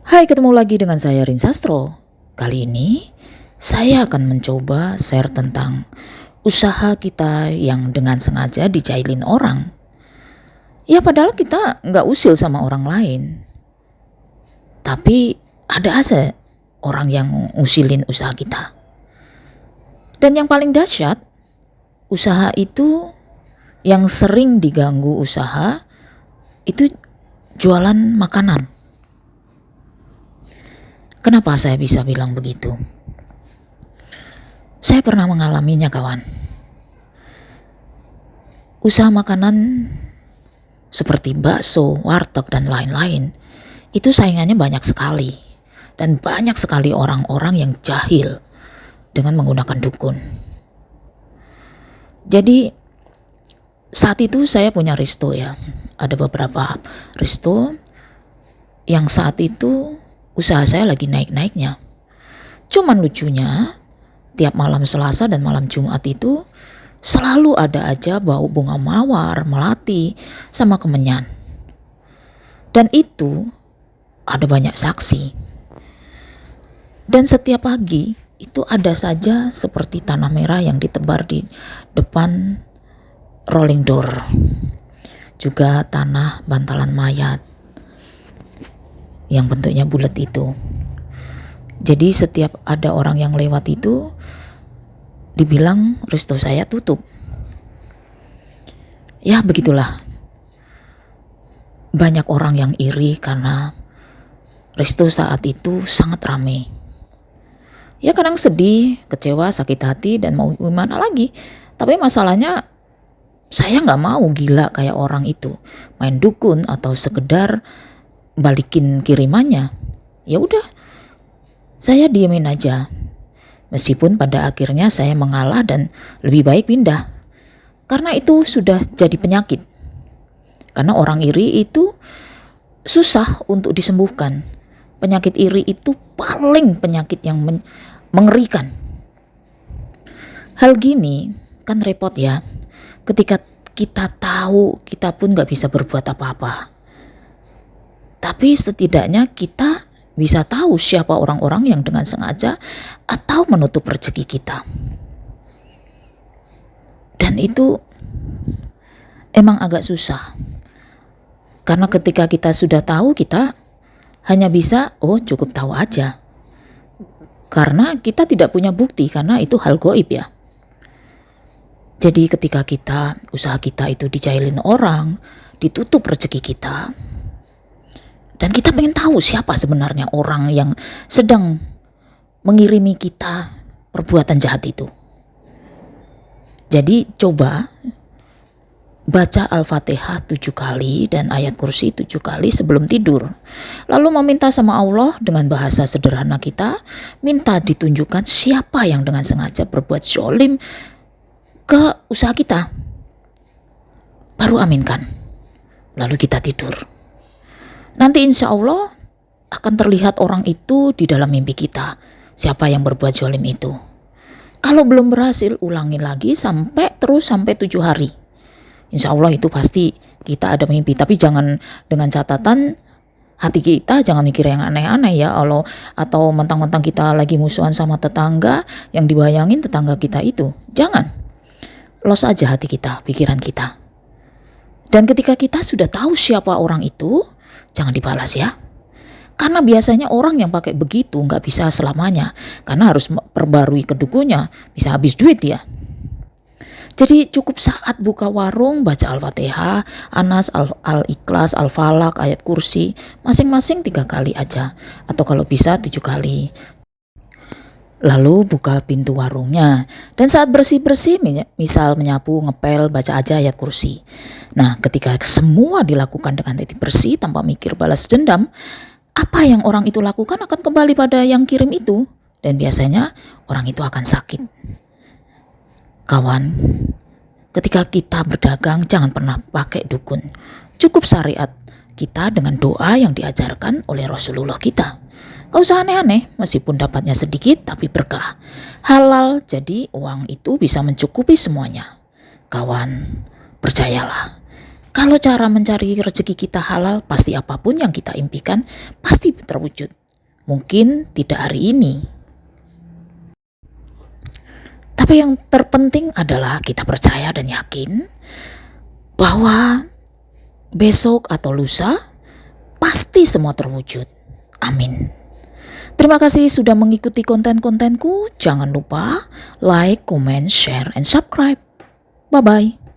Hai, ketemu lagi dengan saya Rin Sastro. Kali ini saya akan mencoba share tentang usaha kita yang dengan sengaja dijailin orang. Ya padahal kita nggak usil sama orang lain. Tapi ada aja orang yang usilin usaha kita. Dan yang paling dahsyat, usaha itu yang sering diganggu usaha itu jualan makanan. Kenapa saya bisa bilang begitu? Saya pernah mengalaminya, kawan. Usaha makanan seperti bakso, warteg, dan lain-lain itu saingannya banyak sekali. Dan banyak sekali orang-orang yang jahil dengan menggunakan dukun. Jadi saat itu saya punya resto ya. Ada beberapa resto yang saat itu usaha saya lagi naik-naiknya. Cuman lucunya, tiap malam Selasa dan malam Jumat itu selalu ada aja bau bunga mawar, melati, sama kemenyan. Dan itu ada banyak saksi. Dan setiap pagi itu ada saja seperti tanah merah yang ditebar di depan rolling door. Juga tanah bantalan mayat yang bentuknya bulat itu. Jadi setiap ada orang yang lewat itu dibilang resto saya tutup. Ya begitulah. Banyak orang yang iri karena resto saat itu sangat ramai. Ya kadang sedih, kecewa, sakit hati, dan mau gimana lagi. Tapi masalahnya saya nggak mau gila kayak orang itu, main dukun atau sekedar balikin kirimannya. Ya udah, saya diemin aja. Meskipun pada akhirnya saya mengalah dan lebih baik pindah. Karena itu sudah jadi penyakit. Karena orang iri itu susah untuk disembuhkan. Penyakit iri itu paling penyakit yang mengerikan. Hal gini kan repot ya. Ketika kita tahu kita pun gak bisa berbuat apa-apa. Tapi setidaknya kita bisa tahu siapa orang-orang yang dengan sengaja atau menutup rezeki kita. Dan itu emang agak susah. Karena ketika kita sudah tahu, kita hanya bisa, cukup tahu aja. Karena kita tidak punya bukti, karena itu hal gaib ya. Jadi ketika usaha kita itu dijailin orang, ditutup rezeki kita, dan kita pengen tahu siapa sebenarnya orang yang sedang mengirimi kita perbuatan jahat itu. Jadi coba baca Al-Fatihah 7 kali dan ayat kursi 7 kali sebelum tidur. Lalu meminta sama Allah dengan bahasa sederhana kita, minta ditunjukkan siapa yang dengan sengaja berbuat zolim ke usaha kita. Baru aminkan. Lalu kita tidur. Nanti insya Allah akan terlihat orang itu di dalam mimpi kita. Siapa yang berbuat zolim itu. Kalau belum berhasil, ulangi lagi sampai 7 hari. Insya Allah itu pasti kita ada mimpi. Tapi jangan dengan catatan hati kita jangan mikir yang aneh-aneh ya. Atau mentang-mentang kita lagi musuhan sama tetangga, yang dibayangin tetangga kita itu. Jangan. Los aja hati kita, pikiran kita. Dan ketika kita sudah tahu siapa orang itu, jangan dibalas ya. Karena biasanya orang yang pakai begitu nggak bisa selamanya. Karena harus perbarui kedukunya, bisa habis duit ya. Jadi cukup saat buka warung, baca Al-Fatihah, Anas, Al-Ikhlas, Al-Falaq, ayat kursi, masing-masing 3 kali aja. Atau kalau bisa 7 kali. Lalu buka pintu warungnya. Dan saat bersih-bersih, misal menyapu, ngepel, baca aja ayat kursi. Nah, ketika semua dilakukan dengan titik bersih tanpa mikir balas dendam, apa yang orang itu lakukan akan kembali pada yang kirim itu. Dan biasanya orang itu akan sakit. Kawan, ketika kita berdagang jangan pernah pakai dukun. Cukup syariat kita dengan doa yang diajarkan oleh Rasulullah kita. Gak usah aneh-aneh, meskipun dapatnya sedikit tapi berkah. Halal, jadi uang itu bisa mencukupi semuanya. Kawan, percayalah. Kalau cara mencari rezeki kita halal, pasti apapun yang kita impikan pasti terwujud. Mungkin tidak hari ini. Tapi yang terpenting adalah kita percaya dan yakin bahwa besok atau lusa pasti semua terwujud. Amin. Terima kasih sudah mengikuti konten-kontenku. Jangan lupa like, comment, share, and subscribe. Bye-bye.